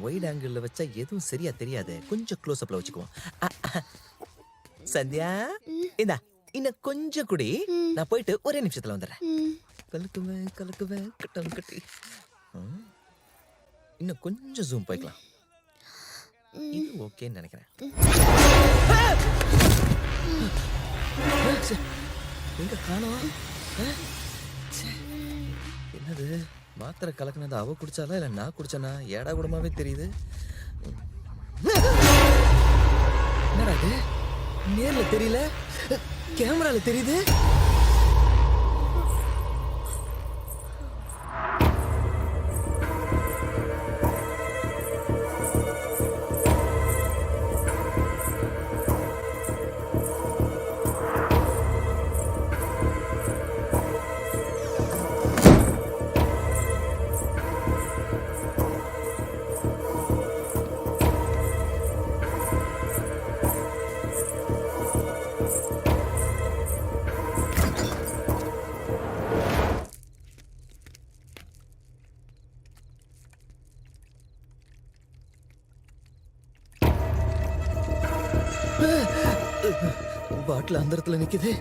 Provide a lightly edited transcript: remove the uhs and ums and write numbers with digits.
Wide angle வச்சா எதுவும் சரியா தெரியாது. கொஞ்சம் க்ளோஸ் அப்ல வச்சுக்குவோம். சந்தியா, இந்தா இன்னும் கொஞ்சம் குடி. நான் போயிட்டு ஒரே நிமிஷத்துல வந்துடுறேன். கலக்குவேன் கலக்குவேன் கட்டம் கட்டி. இன்னும் கொஞ்சம் ஜூம் போய்க்கலாம். இது ஓகேன்னு நினைக்கிறேன். எங்க காணோம்? என்னது மாத்திரை கலக்குனது அவ குடிச்சாலா இல்ல நான் குடிச்சனா? ஏடா கூடமாவே தெரியுது. என்னடா இது? நேர்ல தெரியல, கேமரால தெரியுது. பாட்டில் அந்த இடத்துல நிக்குது.